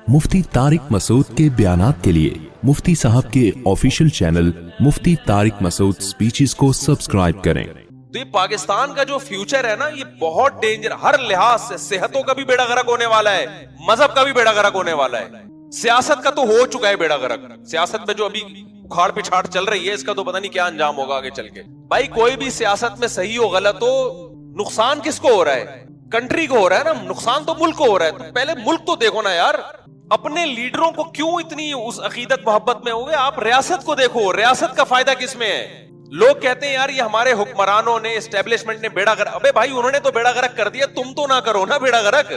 मुफ्ती तारिक मसूद के बयानात के लिए मुफ्ती साहब के ऑफिशियल चैनल मुफ्ती तारिक मसूद स्पीचेस को सब्सक्राइब करें। तो ये पाकिस्तान का जो फ्यूचर है ना, ये बहुत डेंजर, हर लिहाज से सेहतों का भी बेड़ा गर्क होने वाला है, मजहब का भी बेड़ा गर्क होने वाला है, सियासत का तो हो चुका है बेड़ा गर्क। सियासत में जो अभी उखाड़ पिछाड़ चल रही है, इसका तो पता नहीं क्या अंजाम होगा आगे चल के। भाई कोई भी सियासत में सही हो गलत हो, नुकसान किसको हो रहा है? कंट्री को हो रहा है ना, नुकसान तो मुल्क को हो रहा है। तो पहले मुल्क तो देखो ना यार, अपने लीडरों को क्यों इतनी उस अकीदत मोहब्बत में हो गए? आप रियासत को देखो, रियासत का फायदा किसमें है? लोग कहते हैं यार ये हमारे हुक्मरानों ने, एस्टेब्लिशमेंट ने बेड़ा गर्क। अबे भाई उन्होंने तो बेड़ा गर्क कर दिया, तुम तो ना करो ना बेड़ा गर्क।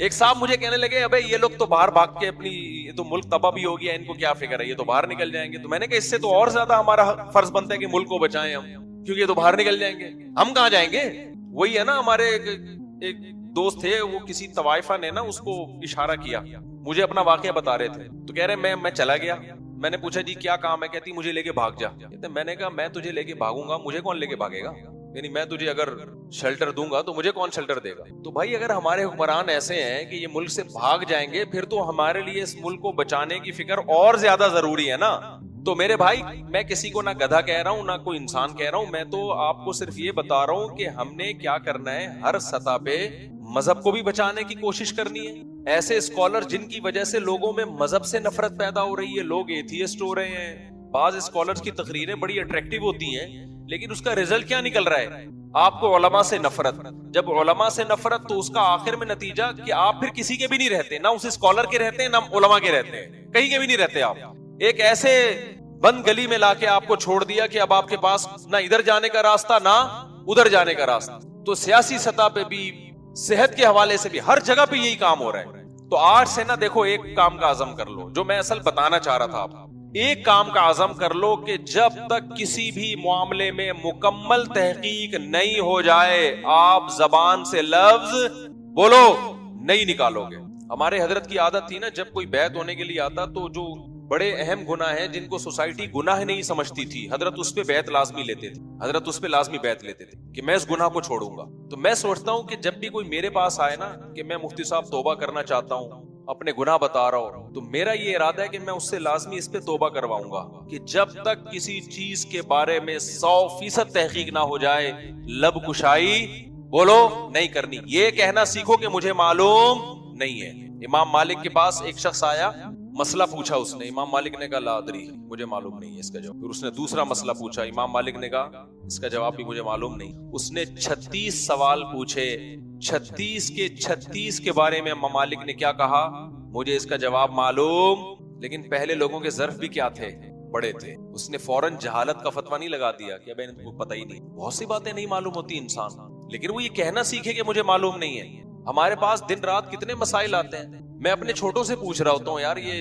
एक साहब मुझे कहने लगे, अबे ये लोग तो बाहर भाग के अपनी, ये तो मुल्क तबाह भी हो गया, इनको क्या फिक्र है, ये तो बाहर निकल जाएंगे। तो मैंने कहा इससे तो और ज्यादा हमारा फर्ज बनता है कि मुल्क को बचाएं हम, क्योंकि ये तो बाहर निकल जाएंगे, हम कहाँ जाएंगे? वही है ना, हमारे एक दोस्त थे, वो किसी तवाइफा ने ना उसको इशारा किया, मुझे अपना वाकया बता रहे थे। तो कह रहे मैं चला गया, मैंने पूछा जी क्या काम है? कहती मुझे लेके भाग जा। कहते मैंने कहा मैं तुझे लेके भागूंगा, मुझे कौन लेके भागेगा? यानी मैं तुझे अगर शेल्टर दूंगा तो मुझे कौन शेल्टर देगा? तो भाई अगर हमारे हुक्मरान ऐसे हैं कि ये मुल्क से भाग जाएंगे, फिर तो हमारे लिए इस मुल्क को बचाने की फिक्र और ज्यादा जरूरी है ना। तो मेरे भाई, मैं किसी को ना गधा कह रहा हूँ ना कोई इंसान कह रहा हूँ, मैं तो आपको सिर्फ ये बता रहा हूँ कि हमने क्या करना है। हर सतह पे मजहब को भी बचाने की कोशिश करनी है। ऐसे स्कॉलर जिनकी वजह से लोगों में मजहब से नफरत पैदा हो रही है, लोग एथियस्ट हो रहे हैं। बाज स्कॉलर्स की तकरीरें बड़ी अट्रैक्टिव होती हैं, लेकिन उसका रिजल्ट क्या निकल रहा है? आपको उलमा से नफरत। जब उलमा से नफरत, तो उसका आखिर में नतीजा कि आप फिर किसी के भी नहीं रहते, ना उस स्कॉलर के रहते हैं ना उलमा के रहते हैं, कहीं के भी नहीं रहते आप। एक ऐसे बंद गली में लाके आपको छोड़ दिया कि अब आपके पास ना इधर जाने का रास्ता ना उधर जाने का रास्ता। तो सियासी सतह पे भी, सेहत के हवाले से भी, हर जगह पे यही काम हो रहा है। तो आज से ना देखो, एक काम का आज़म कर लो, जो मैं असल बताना चाह रहा था आपको। एक काम का आज़म कर लो कि जब तक किसी भी मामले में मुकम्मल तहकीक नहीं हो जाए, आप जबान से लफ्ज बोलो नहीं निकालोगे। हमारे हजरत की आदत थी ना, जब कोई बैत होने के लिए आता तो जो बड़े अहम गुनाह हैं जिनको सोसाइटी गुनाह नहीं समझती थी, हजरत उस पे बैत लाजमी लेते थे, हजरत उस पे लाजमी बैत लेते थे कि मैं इस गुनाह को छोड़ूंगा। तो मैं सोचता हूँ कि जब भी कोई मेरे पास आए ना कि मैं मुफ्ती साहब तौबा करना चाहता हूँ, अपने गुनाह बता रहा हूँ, तो मेरा ये इरादा है कि मैं उससे लाजमी इस पे तौबा करवाऊंगा कि जब तक किसी चीज के बारे में 100% तहकीक ना हो जाए, लब कुशाई बोलो नहीं करनी। ये कहना सीखो कि मुझे मालूम नहीं है। इमाम मालिक के पास एक शख्स आया, मसला पूछा उसने, इमाम मालिक ने कहा ला अदरी, मुझे मालूम नहीं है इसका जवाब। फिर उसने दूसरा मसला पूछा, इमाम मालिक ने कहा इसका जवाब भी मुझे मालूम नहीं। उसने 36 सवाल पूछे, 36 के 36 के बारे में इमाम मालिक ने क्या कहा? मुझे इसका जवाब मालूम। लेकिन पहले लोगों के ज़र्फ भी क्या थे? बड़े थे। उसने फौरन जहालत का फतवा नहीं लगा दिया कि अबे इनको पता ही नहीं। बहुत सी बातें नहीं मालूम होती इंसान, लेकिन वो ये कहना सीखे कि मुझे मालूम नहीं है। हमारे पास दिन रात कितने मसाइल आते हैं। मैं अपने छोटों से पूछ रहा होता हूँ, यार ये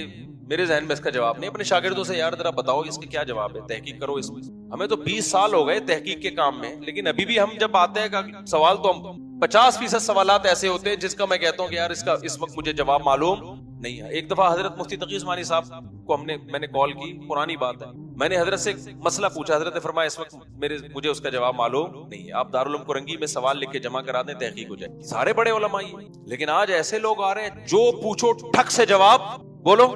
मेरे जहन में इसका जवाब नहीं। अपने शागिर्दों से, यार जरा बताओ इसके क्या जवाब है, तहकीक करो इसमें। हमें तो 20 साल हो गए तहकीक के काम में, लेकिन अभी भी हम जब आते हैं सवाल, तो हम 50% सवालात ऐसे होते हैं जिसका मैं कहता हूँ कि यार इसका इस वक्त मुझे जवाब मालूम नहीं है। एक दफा हजरत मुफ्ती तकी उस्मानी साहब को मैंने कॉल की, पुरानी बात है, मैंने हजरत से मसला पूछा, हजरत ने फरमाया इस वक्त मुझे उसका जवाब मालूम नहीं है, आप दारुल उलूम कुरंगी में सवाल लिख के जमा करा दें, तहकीक हो जाए। सारे बड़े उलमा ही। लेकिन आज ऐसे लोग आ रहे हैं, जो पूछो ठक से जवाब बोलो,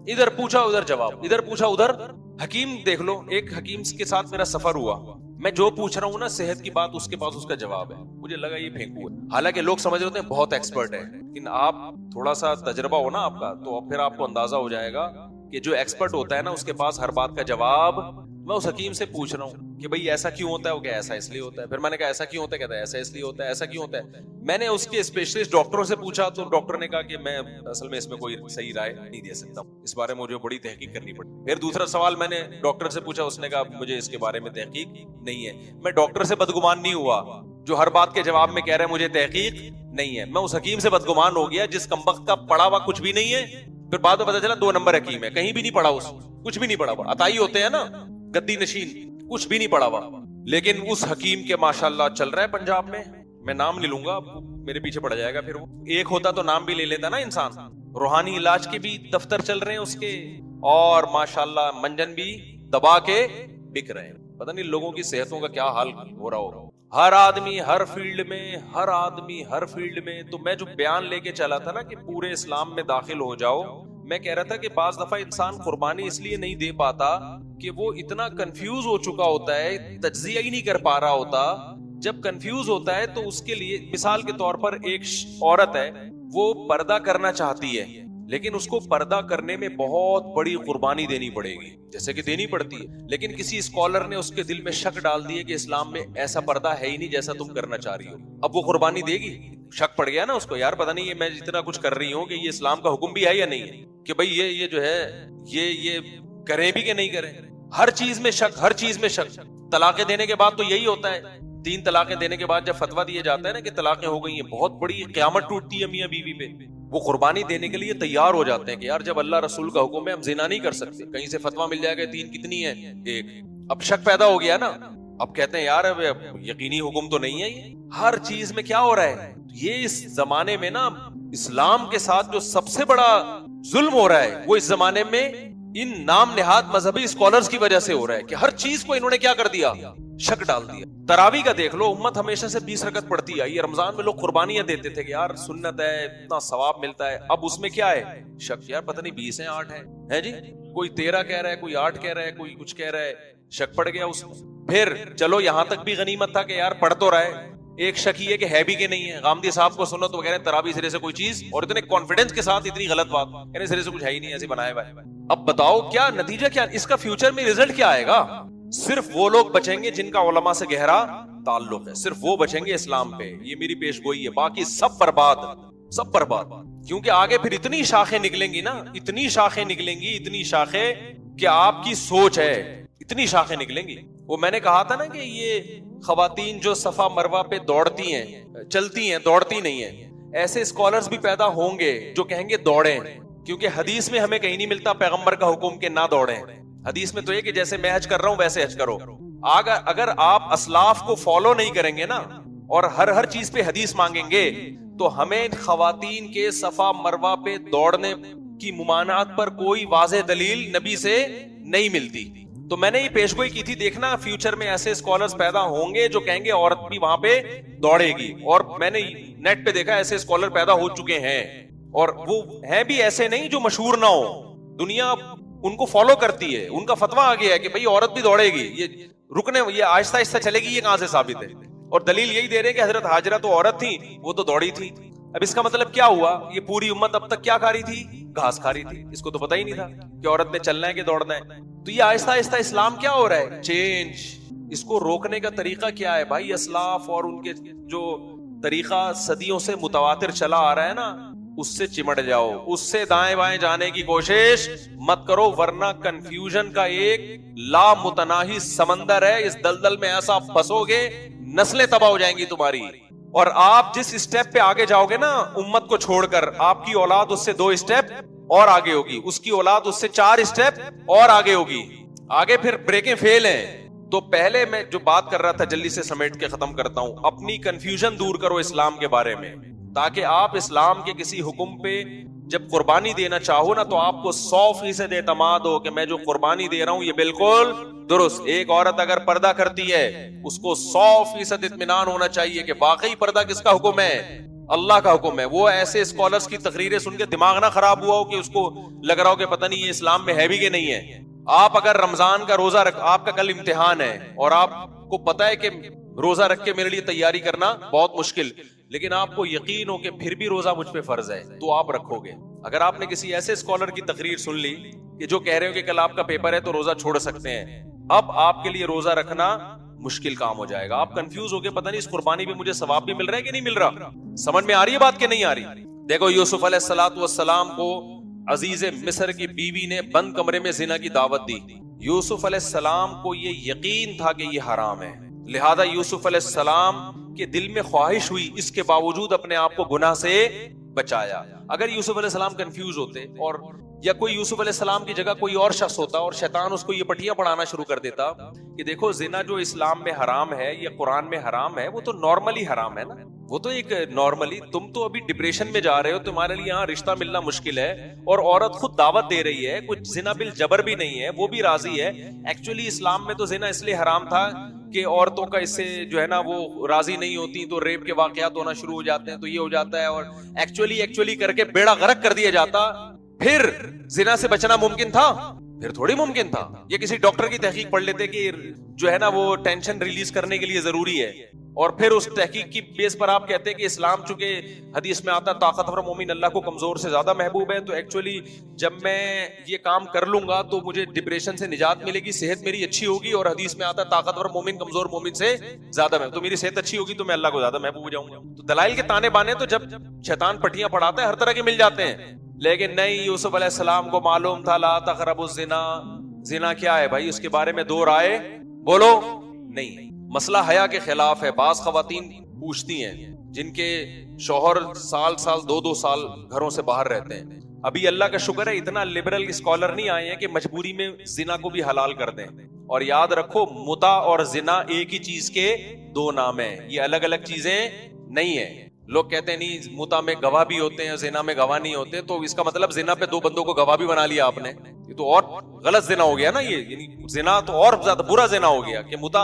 इधर पूछा उधर जवाब, इधर पूछा उधर। हकीम देख लो, एक हकीम के साथ मेरा सफर हुआ, मैं जो पूछ रहा हूँ ना सेहत की बात, उसके पास उसका जवाब है, मुझे लगा ये फेंकू है। हालांकि लोग समझ रहे होते हैं बहुत एक्सपर्ट है, लेकिन आप थोड़ा सा तजर्बा हो ना आपका, तो फिर आपको अंदाजा हो जाएगा कि जो एक्सपर्ट होता है ना उसके पास हर बात का जवाब। मैं उस हकीम से पूछ रहा हूँ कि भाई ऐसा क्यों होता है? वो क्या ऐसा इसलिए होता है। फिर मैंने कहा ऐसा क्यों होता है? कहता है ऐसा इसलिए होता है। ऐसा क्यों होता है? मैंने उसके स्पेशलिस्ट डॉक्टरों से पूछा, तो डॉक्टर ने कहा कि मैं असल में इसमें कोई सही राय नहीं दे सकता, इस बारे में मुझे बड़ी तहकीक करनी पड़ी। फिर दूसरा सवाल मैंने डॉक्टर से पूछा, उसने कहा मुझे इसके बारे में तहकीक नहीं है। मैं डॉक्टर से बदगुमान नहीं हुआ जो हर बात के जवाब में कह रहे हैं मुझे तहकीक नहीं है, मैं उस हकीम से बदगुमान हो गया जिस कमबख्त का पढ़ा हुआ कुछ भी नहीं है। फिर बाद में पता चला 2 नंबर हकीम है, कहीं भी नहीं पढ़ा, कुछ भी नहीं पढ़ा हुआ। अताई होते हैं ना, गद्दी नशीन, कुछ भी नहीं पढ़ा हुआ। लेकिन उस हकीम के माशाल्लाह चल रहा है पंजाब में, मैं नाम नहीं लूंगा, मेरे पीछे पड़ जाएगा। फिर वो एक होता तो नाम भी ले लेता ना इंसान। रूहानी इलाज के भी दफ्तर चल रहे हैं उसके, और माशाल्लाह मंजन भी दबा के बिक रहे हैं। पता नहीं लोगों की सेहतों का क्या हाल हो रहा होगा। हर आदमी हर फील्ड में, हर आदमी हर फील्ड में। तो मैं जो बयान लेके चला था ना कि पूरे इस्लाम में दाखिल हो जाओ, میں کہہ رہا تھا کہ بعض دفعہ انسان قربانی اس لیے نہیں دے پاتا کہ وہ اتنا کنفیوز ہو چکا ہوتا ہے, تجزیہ ہی نہیں کر پا رہا ہوتا. جب کنفیوز ہوتا ہے تو اس کے لیے مثال کے طور پر ایک عورت ہے, وہ پردہ کرنا چاہتی ہے لیکن اس کو پردہ کرنے میں بہت بڑی قربانی دینی پڑے گی, جیسے کہ دینی پڑتی ہے, لیکن کسی اسکالر نے اس کے دل میں شک ڈال دی ہے کہ اسلام میں ایسا پردہ ہے ہی نہیں جیسا تم کرنا چاہ رہی ہو. اب وہ قربانی دے گی؟ شک پڑ گیا نا اس کو, یار پتہ نہیں یہ میں جتنا کچھ کر رہی ہوں کہ یہ اسلام کا حکم بھی ہے یا نہیں ہے, کہ بھئی یہ جو ہے یہ کریں بھی کہ نہیں کریں. ہر چیز میں شک, ہر چیز میں شک. طلاقیں دینے کے بعد تو یہی ہوتا ہے, 3 طلاقیں دینے کے بعد جب فتویٰ دیا جاتا ہے نا کہ طلاقیں ہو گئی ہیں, بہت بڑی قیامت ٹوٹتی ہے میاں بیوی پہ. وہ قربانی دینے کے لیے تیار ہو جاتے ہیں کہ یار جب اللہ رسول کا حکم ہے ہم زنا نہیں کر سکتے, کہیں سے فتویٰ مل جائے گا 3 کتنی ہے 1. اب شک پیدا ہو گیا نا, اب کہتے ہیں یار اب یقینی حکم تو نہیں ہے. یہ ہر چیز میں کیا ہو رہا ہے, یہ اس زمانے میں نا اسلام کے ساتھ جو سب سے بڑا ظلم ہو رہا ہے وہ اس زمانے میں ان نام نہاد مذہبی اسکالرز کی وجہ سے ہو رہا ہے کہ ہر چیز کو انہوں نے کیا کر دیا, شک ڈال دیا. تراویح کا دیکھ لو, امت ہمیشہ سے 20 رکعت پڑتی آئی ہے. رمضان میں لوگ قربانیاں دیتے تھے کہ یار سنت ہے, اتنا ثواب ملتا ہے. اب اس میں کیا ہے شک, یار پتہ نہیں 20 ہیں 8 ہیں جی, کوئی 13 کہہ رہا ہے, کوئی 8 کہہ رہا ہے, کوئی کچھ کہہ رہا ہے, شک پڑ گیا اس میں. پھر چلو یہاں تک بھی غنیمت تھا کہ یار پڑھ تو رہا ہے, ایک شک یہ کہ ہے بھی کہ نہیں ہے. غامدی صاحب کو سنو تو وغیرہ تراویح سرے سے کوئی چیز, اور اتنے کانفیڈنس کے ساتھ اتنی غلط بات, یعنی سرے سے کچھ ہے ہی نہیں, ایسے بنائے ہوئے. اب بتاؤ کیا نتیجہ, کیا اس کا فیوچر میں رزلٹ کیا آئے گا؟ صرف وہ لوگ بچیں گے جن کا علماء سے گہرا تعلق ہے, صرف وہ بچیں گے اسلام پہ. یہ میری پیش گوئی ہے, باقی سب برباد, سب برباد. کیونکہ آگے پھر اتنی شاخیں نکلیں گی نا, اتنی شاخیں نکلیں گی, اتنی شاخیں کہ آپ کی سوچ ہے, اتنی شاخیں نکلیں گی. وہ میں نے کہا تھا نا کہ یہ خواتین جو صفا مروہ پہ دوڑتی ہیں, چلتی ہیں, دوڑتی نہیں ہیں, ایسے اسکالرز بھی پیدا ہوں گے جو کہیں گے دوڑیں, کیونکہ حدیث میں ہمیں کہیں نہیں ملتا پیغمبر کا حکم کہ نہ دوڑیں. حدیث میں تو یہ کہ جیسے میں حج کر رہا ہوں ویسے حج کرو. اگر آپ اسلاف کو فالو نہیں کریں گے نا اور ہر چیز پہ حدیث مانگیں گے تو ہمیں خواتین کے صفا مروہ پہ دوڑنے کی ممانعت پر کوئی واضح دلیل نبی سے نہیں ملتی. تو میں نے یہ پیشگوئی کی تھی, دیکھنا فیوچر میں ایسے اسکالرز پیدا ہوں گے جو کہیں گے عورت بھی وہاں پہ دوڑے گی. اور میں نے نیٹ پہ دیکھا ایسے اسکالر پیدا ہو چکے ہیں, اور وہ ہیں بھی ایسے نہیں جو مشہور نہ ہو, دنیا ان کو فالو کرتی ہے, ان کا فتویٰ آ گیا ہے کہ بھئی عورت بھی دوڑے گی, یہ رکنے, یہ آہستہ آہستہ چلے گی. یہ کہاں سے ثابت ہے؟ اور دلیل یہی دے رہے کہ حضرت ہاجرہ تو عورت تھی, وہ تو دوڑی تھی. اب اس کا مطلب کیا ہوا, یہ پوری امت اب تک کیا کھا رہی تھی, گھاس کھا رہی تھی. اس کو تو پتہ ہی نہیں تھا کہ عورت نے چلنا ہے کہ دوڑنا ہے. تو یہ آہستہ آہستہ اسلام کیا ہو رہا ہے, چینج. اس کو روکنے کا طریقہ کیا ہے بھائی؟ اسلاف اور ان کے جو طریقہ صدیوں سے متواتر چلا آ رہا ہے نا, اس سے چمٹ جاؤ, اس سے دائیں بائیں جانے کی کوشش مت کرو, ورنہ کنفیوژن کا ایک لا متناہی سمندر ہے. اس دلدل میں ایسا پھنسو گے نسلیں تباہ ہو جائیں گی تمہاری. اور آپ جس اسٹیپ پہ آگے جاؤ گے نا امت کو چھوڑ کر, آپ کی اولاد اس سے 2 اسٹیپ اور آگے ہوگی, اس کی اولاد اس سے 4 اسٹیپ اور آگے ہوگی. آگے پھر بریکیں فیل ہیں. تو پہلے میں جو بات کر رہا تھا جلدی سے سمیٹ کے ختم کرتا ہوں, اپنی کنفیوژن دور کرو اسلام کے بارے میں, تاکہ آپ اسلام کے کسی حکم پہ جب قربانی دینا چاہو نا تو آپ کو 100% اعتماد ہو کہ میں جو قربانی دے رہا ہوں یہ بالکل درست. ایک عورت اگر پردہ کرتی ہے اس کو 100% اطمینان ہونا چاہیے کہ واقعی پردہ کس کا حکم ہے, اللہ کا حکم ہے. وہ ایسے اسکالرز کی تقریریں سن کے دماغ نہ خراب ہوا ہو کہ اس کو لگ رہا ہو کہ پتہ نہیں یہ اسلام میں ہے بھی کہ نہیں ہے. آپ اگر رمضان کا روزہ رکھ, آپ کا کل امتحان ہے اور آپ کو پتہ ہے کہ روزہ رکھ کے میرے لیے تیاری کرنا بہت مشکل, لیکن آپ کو یقین ہو کہ پھر بھی روزہ مجھ پہ فرض ہے, تو آپ رکھو گے. اگر آپ نے کسی ایسے اسکالر کی تقریر سن لی کہ جو کہہ رہے ہو کہ کل آپ کا پیپر ہے تو روزہ چھوڑ سکتے ہیں, اب آپ کے لیے روزہ رکھنا مشکل کام ہو جائے گا. آپ کنفیوز ہو کے پتہ نہیں اس قربانی پہ مجھے ثواب بھی مل رہا ہے کہ نہیں مل رہا. سمجھ میں آ رہی ہے بات کہ نہیں آ رہی؟ دیکھو یوسف علیہ الصلوۃ والسلام کو عزیز مصر کی بیوی نے بند کمرے میں زنا کی دعوت دی. یوسف علیہ السلام کو یہ یقین تھا کہ یہ حرام ہے, لہذا یوسف علیہ السلام کے دل میں خواہش ہوئی, اس کے باوجود اپنے آپ کو گناہ سے بچایا. اگر یوسف علیہ السلام کنفیوز ہوتے اور یا کوئی یوسف علیہ السلام کی جگہ کوئی اور شخص ہوتا اور شیطان اس کو یہ پٹیاں پڑھانا شروع کر دیتا کہ دیکھو زنا جو اسلام میں حرام ہے یا قرآن میں حرام ہے وہ تو نارملی حرام ہے نا, وہ تو ایک نارملی, تم تو ابھی ڈپریشن میں جا رہے ہو, تمہارے لیے یہاں رشتہ ملنا مشکل ہے, اور عورت خود دعوت دے رہی ہے, کچھ زنا بالجبر بھی نہیں ہے, وہ بھی راضی ہے. ایکچولی اسلام میں تو زنا اس لیے حرام تھا کہ عورتوں کا اس سے جو ہے نا وہ راضی نہیں ہوتی تو ریپ کے واقعات ہونا شروع ہو جاتے ہیں, تو یہ ہو جاتا ہے, اور ایکچولی کر کے بیڑا غرق کر دیا جاتا. फिर जिना से बचना मुमकिन था? फिर थोड़ी मुमकिन था। ये किसी डॉक्टर की तहकीक पढ़ लेते कि जो है ना वो टेंशन रिलीज करने के लिए जरूरी है, और फिर उस तहकीक की बेस पर आप कहते हैं कि इस्लाम चूंकि हदीस में आता है ताकतवर मोमिन अल्लाह को कमजोर से ज्यादा महबूब है, तो एक्चुअली जब मैं ये काम कर लूंगा तो मुझे डिप्रेशन से निजात मिलेगी, सेहत मेरी अच्छी होगी, और हदीस में आता है ताकतवर मोमिन कमजोर मोमिन से ज्यादा महबूब, तो मेरी सेहत अच्छी होगी तो मैं अल्लाह को ज्यादा महबूब हो जाऊंगा। तो दलाइल के ताने बाने तो जब शैतान पट्टियां पढ़ाता है हर तरह के मिल जाते हैं, लेकिन नहीं, यूसुफ अलैहिस्सलाम को मालूम था ला तक़रबुज़ ज़िना, जिना क्या है भाई, उसके बारे में दो राय बोलो नहीं। मसला हया के खिलाफ है। बाज खवातीन पूछती हैं जिनके शौहर साल साल 2-2 साल घरों से बाहर रहते हैं, अभी अल्लाह का शुक्र है इतना लिबरल स्कॉलर नहीं आए हैं कि मजबूरी में जिना को भी हलाल कर दें। और याद रखो, मुता और जिना एक ही चीज के दो नाम है, ये अलग अलग चीजें नहीं है। लोग कहते हैं नहीं मुता में गवाह भी होते हैं, जिना में गवाह नहीं होते, तो इसका मतलब जिना पे 2 बंदों को गवाह भी बना लिया आपने, ये तो और गलत जिना हो गया ना। ये जिना तो और ज्यादा बुरा जिना हो गया कि मुता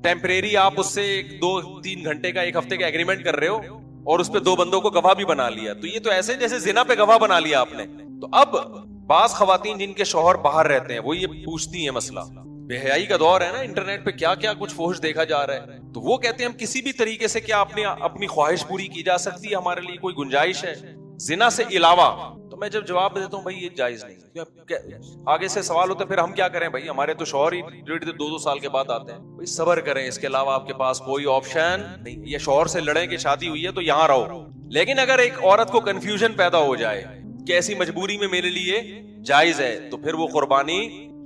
टेम्परेरी आप उससे 2-3 घंटे का 1 हफ्ते का एग्रीमेंट कर रहे हो और उस पे 2 बंदों को गवाह भी बना लिया, तो ये तो ऐसे जैसे जिना पे गवाह बना लिया आपने। तो अब बाज खवातीन जिनके शौहर बाहर रहते हैं वो ये पूछती हैं, मसला बेहयाई का दौर है ना, इंटरनेट पे क्या क्या कुछ फोहश देखा जा रहा है, तो वो कहते हैं हम किसी भी तरीके से क्या अपनी ख्वाहिश पूरी की जा सकती है, हमारे लिए कोई गुंजाइश है जिना से इलावा? तो मैं जब जवाब देता हूँ भाई ये जायज नहीं। आगे से सवाल होता है फिर हम क्या करें भाई, हमारे तो शौहर ही 1.5-2 साल के बाद आते हैं, भाई सब्र करें, इसके अलावा आपके पास कोई ऑप्शन नहीं। ये शौहर से लड़े कि शादी हुई है तो यहाँ रहो, लेकिन अगर एक औरत को कंफ्यूजन पैदा हो जाए कि ऐसी मजबूरी में मेरे लिए जायज है, तो फिर वो कुर्बानी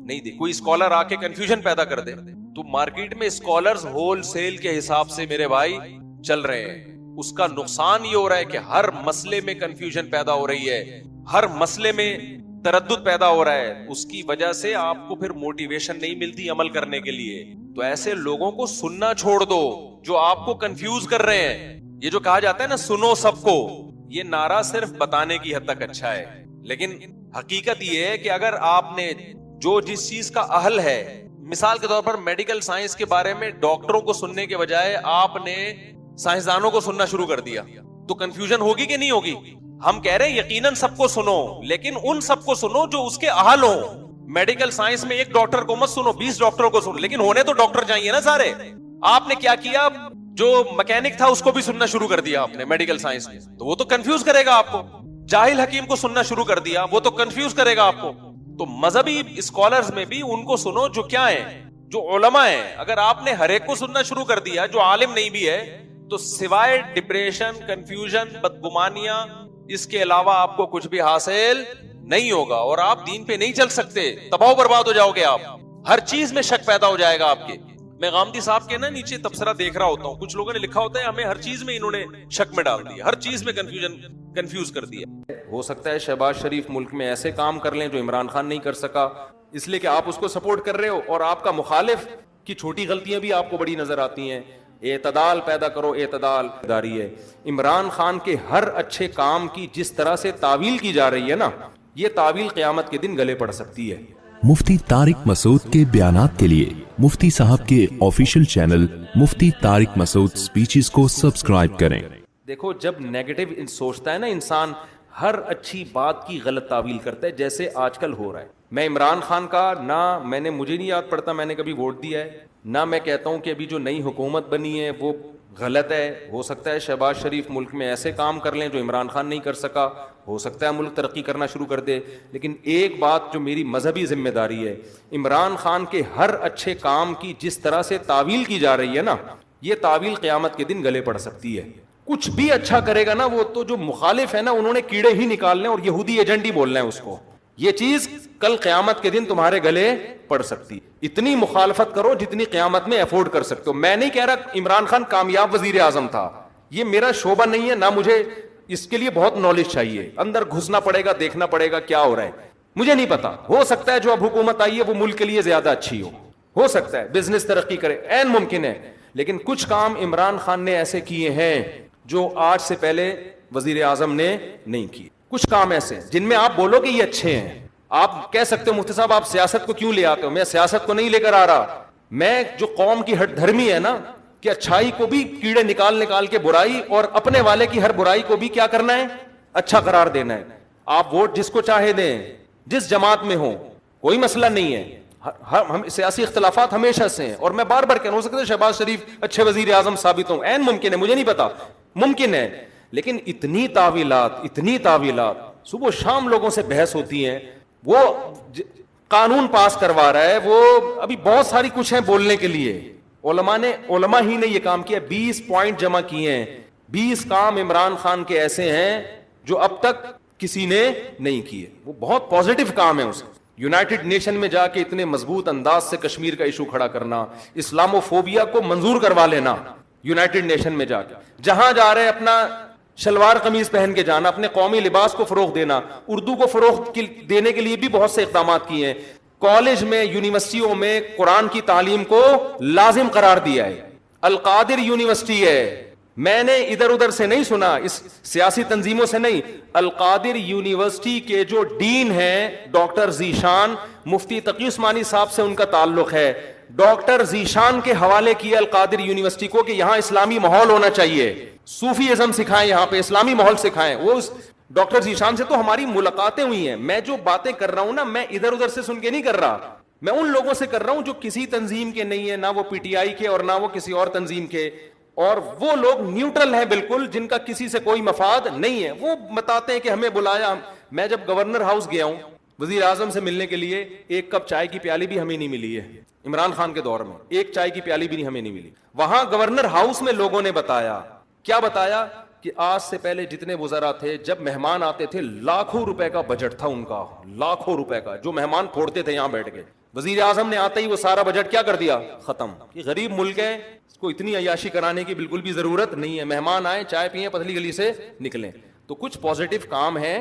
नहीं दे। कोई स्कॉलर आके कंफ्यूजन पैदा कर दे, तो मार्केट में स्कॉलर्स होलसेल के हिसाब से मेरे भाई चल रहे हैं, उसका नुकसान ये हो रहा है कि हर मसले में कंफ्यूजन पैदा हो रही है, हर मसले में तरद्दुद पैदा हो रहा है, उसकी वजह से आपको फिर मोटिवेशन नहीं मिलती अमल करने के लिए। तो ऐसे लोगों को सुनना छोड़ दो जो आपको कंफ्यूज कर रहे हैं। ये जो कहा जाता है ना सुनो सबको, ये नारा सिर्फ बताने की हद तक अच्छा है, लेकिन हकीकत ये है कि अगर आपने जो जिस चीज का अहल है, मिसाल के तौर पर मेडिकल साइंस के बारे में डॉक्टरों को सुनने के बजाय आपने साइंसदानों को सुनना शुरू कर दिया, तो कंफ्यूजन होगी कि नहीं होगी? हम कह रहे हैं यकीनन सबको सुनो, लेकिन उन सबको सुनो जो उसके अहल हो। मेडिकल साइंस में एक डॉक्टर को मत सुनो, 20 डॉक्टरों को सुनो, लेकिन होने तो डॉक्टर चाहिए ना सारे। आपने क्या किया, जो मैकेनिक था उसको भी सुनना शुरू कर दिया आपने मेडिकल साइंस में, तो वो तो कंफ्यूज करेगा आपको। जाहिल हकीम को सुनना शुरू कर दिया, वो तो कंफ्यूज करेगा आपको। तो मजहबी स्कॉलर्स में भी उनको सुनो जो क्या है, जो उलमा है। अगर आपने हर एक को सुनना शुरू कर दिया जो आलिम नहीं भी है, तो सिवाय डिप्रेशन, कंफ्यूजन, बदगुमानियां, इसके अलावा आपको कुछ भी हासिल नहीं होगा, और आप दीन पे नहीं चल सकते, तबाह बर्बाद हो जाओगे आप। हर चीज में शक पैदा हो जाएगा आपके। मैं गामदी साहब के ना नीचे तबसरा देख रहा होता हूँ, कुछ लोगों ने लिखा होता है हमें हर चीज में इन्होंने शक में डाल दिया, हर चीज में कंफ्यूज कर दिया। हो सकता है शहबाज शरीफ मुल्क में ऐसे काम कर लें जो इमरान खान नहीं कर सका, इसलिए कि आप उसको सपोर्ट कर रहे हो, और आपका मुखालिफ की छोटी गलतियां भी आपको बड़ी नजर आती हैं। एतदाल पैदा करो, एतदाल दारी है। इमरान खान के हर अच्छे काम की जिस तरह से तावील की जा रही है ना, ये तावील क़यामत के दिन गले पड़ सकती है। मुफ्ती तारिक मसूद के बयानात के लिए मुफ्ती साहब के ऑफिशियल चैनल मुफ्ती तारिक मसूद स्पीचेस को सब्सक्राइब करें। देखो, जब नेगेटिव सोचता है ना इंसान, हर अच्छी बात की गलत तावील करता है, जैसे आजकल हो रहा है। मैं इमरान खान का मुझे नहीं याद पड़ता मैंने कभी वोट दिया है, ना मैं कहता हूं कि अभी जो नई हुकूमत बनी है वो गलत है। हो सकता है शहबाज शरीफ मुल्क में ऐसे काम कर लें जो इमरान खान नहीं कर सका, हो सकता है मुल्क तरक्की करना शुरू कर दे, लेकिन एक बात जो मेरी मजहबी जिम्मेदारी है, इमरान खान के हर अच्छे काम की जिस तरह से तावील की जा रही है ना, ये तावील क़यामत के दिन गले पड़ सकती है। कुछ भी अच्छा करेगा ना, वो तो जो मुखालिफ है ना, उन्होंने कीड़े ही निकालने और यहूदी एजेंट ही बोलना है उसको। ये चीज कल क़यामत के दिन तुम्हारे गले पड़ सकती। इतनी मुखालफत करो जितनी क़यामत में अफोर्ड कर सकते हो। मैं नहीं कह रहा इमरान खान कामयाब वजीर आजम था, ये मेरा शोबा नहीं है, ना मुझे इसके लिए बहुत नॉलेज चाहिए, अंदर घुसना पड़ेगा, देखना पड़ेगा क्या हो रहा है, मुझे नहीं पता। हो सकता है जो अब हुकूमत आई है वो मुल्क के लिए ज्यादा अच्छी हो सकता है बिजनेस तरक्की करे, ऐन मुमकिन है, लेकिन कुछ काम इमरान खान ने ऐसे किए हैं जो आज से पहले वजीर आजम ने नहीं किए। कुछ काम ऐसे जिनमें आप बोलो कि ये अच्छे हैं। आप कह सकते हो मुफ्ती साहब आप सियासत को क्यों ले आते हो, मैं सियासत को नहीं लेकर आ रहा, मैं जो कौम की हट धर्मी है ना, कि अच्छाई को भी कीड़े निकाल निकाल के बुराई, और अपने वाले की हर बुराई को भी क्या करना है, अच्छा करार देना है। آپ ووٹ جس کو چاہے دیں, جس جماعت میں ہو, کوئی مسئلہ نہیں ہے. ہم سیاسی اختلافات ہمیشہ سے ہیں, اور میں بار بار کہنا, ہو سکتا ہے شہباز شریف اچھے وزیر اعظم ثابت ہوں, عین ممکن ہے, مجھے نہیں پتا, ممکن ہے, لیکن اتنی تعویلات صبح و شام لوگوں سے بحث ہوتی ہیں. وہ قانون پاس کروا رہا ہے, وہ ابھی بہت ساری کچھ ہیں بولنے کے لیے. علماء ہی نے یہ کام کیا, 20 پوائنٹ جمع کیے ہیں. 20 کام عمران خان کے ایسے ہیں جو اب تک کسی نے نہیں کیے. وہ بہت پازیٹو کام ہے اس. یونائٹڈ نیشن میں جا کے اتنے مضبوط انداز سے کشمیر کا ایشو کھڑا کرنا, اسلامو فوبیا کو منظور کروا لینا یونائٹڈ نیشن میں جا کے, جہاں جا رہے اپنا شلوار قمیض پہن کے جانا, اپنے قومی لباس کو فروغ دینا, اردو کو فروغ دینے کے لیے بھی بہت سے اقدامات کیے ہیں. کالج میں, یونیورسٹیوں میں قرآن کی تعلیم کو لازم قرار دیا ہے. القادر یونیورسٹی ہے, میں نے ادھر ادھر سے نہیں سنا, اس سیاسی تنظیموں سے نہیں. القادر یونیورسٹی کے جو ڈین ہیں ڈاکٹر ذیشان, مفتی تقی عثمانی صاحب سے ان کا تعلق ہے. ڈاکٹر ذیشان کے حوالے کیا القادر یونیورسٹی کو کہ یہاں اسلامی ماحول ہونا چاہیے, صوفی ازم سکھائیں, یہاں پہ اسلامی ماحول سکھائیں. وہ ڈاکٹر ذیشان سے تو ہماری ملاقاتیں ہوئی ہیں. میں جو باتیں کر رہا ہوں نا, میں ادھر ادھر سے سن کے نہیں کر رہا, میں ان لوگوں سے کر رہا ہوں جو کسی تنظیم کے نہیں ہے, نہ وہ پی ٹی آئی کے اور نہ وہ کسی اور تنظیم کے, اور وہ لوگ نیوٹرل ہیں بالکل, جن کا کسی سے کوئی مفاد نہیں ہے. وہ بتاتے ہیں کہ ہمیں بلایا. میں جب گورنر ہاؤس گیا ہوں وزیر اعظم سے ملنے کے لیے, ایک کپ چائے کی پیالی بھی ہمیں نہیں ملی ہے. عمران خان کے دور میں ایک چائے کی پیالی بھی ہمیں نہیں ملی. وہاں گورنر ہاؤس میں لوگوں نے بتایا, کیا بتایا, کہ آج سے پہلے جتنے وزراء تھے, جب مہمان آتے تھے لاکھوں روپے کا بجٹ تھا ان کا, لاکھوں روپے کا, جو مہمان پھوڑتے تھے یہاں بیٹھ کے. وزیر اعظم نے آتے ہی وہ سارا بجٹ کیا کر دیا, ختم. یہ غریب ملک ہے, اس کو اتنی عیاشی کرانے کی بالکل بھی ضرورت نہیں ہے. مہمان آئے, چائے پیئیں, پتلی گلی سے نکلیں. تو کچھ پازیٹو کام ہیں,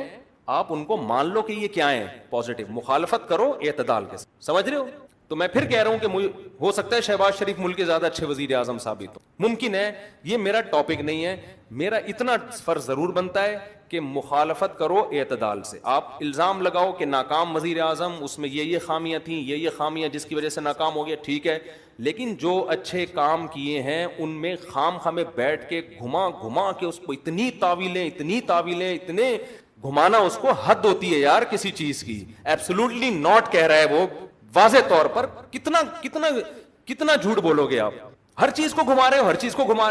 آپ ان کو مان لو کہ یہ کیا ہے پازیٹو. مخالفت کرو اعتدال کے ساتھ, سمجھ رہے ہو. تو میں پھر کہہ رہا ہوں کہ ہو سکتا ہے شہباز شریف ملک کے زیادہ اچھے وزیر اعظم ثابت ہو, ممکن ہے. یہ میرا ٹاپک نہیں ہے. میرا اتنا فرض ضرور بنتا ہے کہ مخالفت کرو اعتدال سے. آپ الزام لگاؤ کہ ناکام وزیر اعظم, اس میں یہ خامیاں تھیں, یہ خامیاں جس کی وجہ سے ناکام ہو گیا, ٹھیک ہے, لیکن جو اچھے کام کیے ہیں ان میں خام خامے بیٹھ کے گھما کے اس کو اتنی تعویلیں اتنے گھمانا, اس کو حد ہوتی ہے یار کسی چیز کی. ایبسولوٹلی ناٹ کہہ رہا ہے وہ واضح طور پر. کتنا جھوٹ بولو گے آپ, ہر چیز کو گھما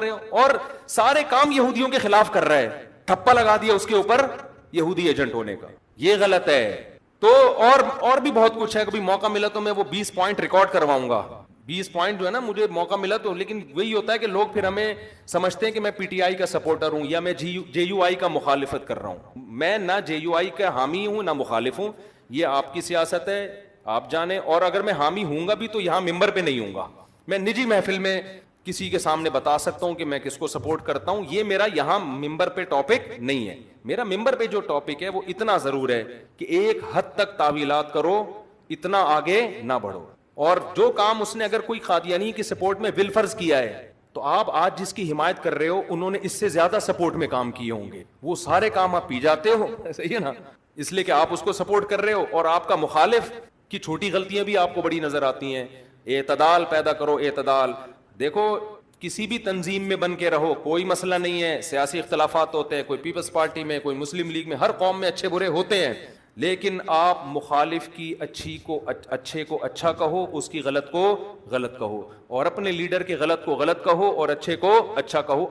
رہے ہو, اور سارے کام یہودیوں کے خلاف کر رہا ہے. ٹھپا لگا دیا اس کے اوپر یہودی ایجنٹ ہونے کا, یہ غلط ہے. تو اور بھی بہت کچھ ہے. کبھی موقع ملا تو میں وہ 20 پوائنٹ ریکارڈ کرواؤں گا. 20 پوائنٹ جو ہے نا, مجھے موقع ملا تو. لیکن وہی ہوتا ہے کہ لوگ پھر ہمیں سمجھتے ہیں کہ میں پی ٹی آئی کا سپورٹر ہوں یا میں جے یو آئی کا مخالفت کر رہا ہوں. میں نہ جے یو آئی کا حامی ہوں نہ مخالف ہوں, یہ آپ کی سیاست ہے, آپ جانیں. اور اگر میں حامی ہوں گا بھی تو یہاں ممبر پہ نہیں ہوں گا. میں نجی محفل میں کسی کے سامنے بتا سکتا ہوں کہ میں کس کو سپورٹ کرتا ہوں. یہ میرا یہاں ممبر پہ ٹاپک نہیں ہے. میرا ممبر پہ جو ٹاپک ہے وہ اتنا ضرور ہے کہ ایک حد تک تعویلات کرو, اتنا آگے نہ بڑھو. اور جو کام اس نے اگر کوئی قادیانی کی سپورٹ میں بالفرض کیا ہے, تو آپ آج جس کی حمایت کر رہے ہو انہوں نے اس سے زیادہ سپورٹ میں کام کیے ہوں گے. وہ سارے کام آپ پی جاتے ہو, صحیح ہے نا, اس لیے کہ آپ اس کو سپورٹ کر رہے ہو. اور آپ کا مخالف کی چھوٹی غلطیاں بھی آپ کو بڑی نظر آتی ہیں. اعتدال پیدا کرو, اعتدال. دیکھو کسی بھی تنظیم میں بن کے رہو, کوئی مسئلہ نہیں ہے. سیاسی اختلافات ہوتے ہیں, کوئی پیپلز پارٹی میں, کوئی مسلم لیگ میں, ہر قوم میں اچھے برے ہوتے ہیں. لیکن آپ مخالف کی اچھے کو اچھا کہو, اس کی غلط کو غلط کہو, اور اپنے لیڈر کے غلط کو غلط کہو اور اچھے کو اچھا کہو.